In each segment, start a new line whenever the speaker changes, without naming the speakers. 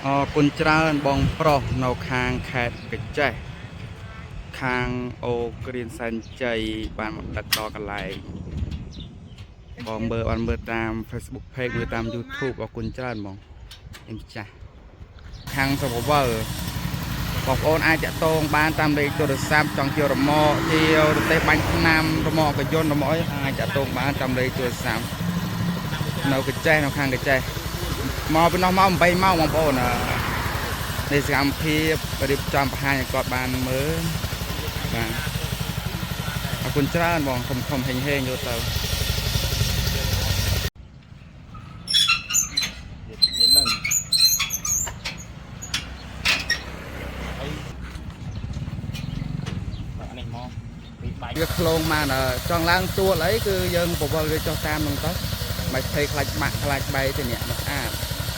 គុណច្រើនបងប្រុសនៅខាងខេត្តកញ្ចេះខាងអូក្រៀនសែនជ័យបានមកដឹកដល់កន្លែងបងបានមើលតាម Facebook Page មើលតាម YouTube អរគុណច្រើនបងខ្ញុំចាស់ខាងសវវលបងប្អូនអាចតាក់ទងបានតាមលេខទូរស័ព្ទចង់ជារមាក់ជារទេះបាញ់ថ្នាំរមាក់កយន្តរមាក់អីអាចតាក់ទងបានតាមលេខទូរស័ព្ទនៅកញ្ចេះនៅខាងកញ្ចេះមកពីនោះមក8ម៉ោងបងប្អូននៃសកម្មភាពរៀបចំបង្ហាញឲ្យគាត់បានមើលបាទអរគុណច្រើនបងខំហេងយកទៅវាខ្លងមកចង់ឡើងទួលអីគឺយើងបវលវាចុះតាមនឹងទៅមិនភ័យខ្លាចបាក់ខ្លាចបែកទេនេះមកស្អាត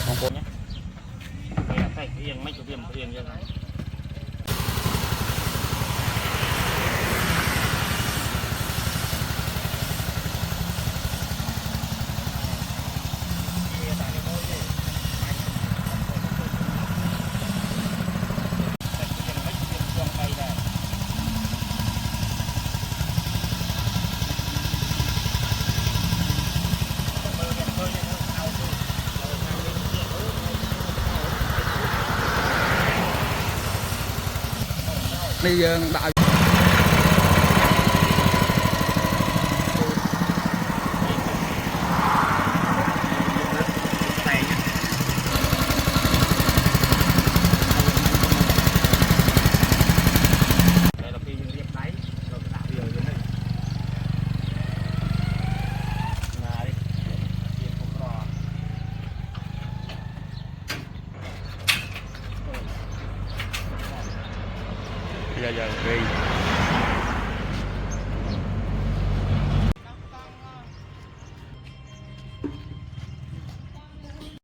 បងប្អូនវាតែរៀងមិនក៏វាមិនរៀងយើងហ្នឹងនេះយើងដាក់dạ dạ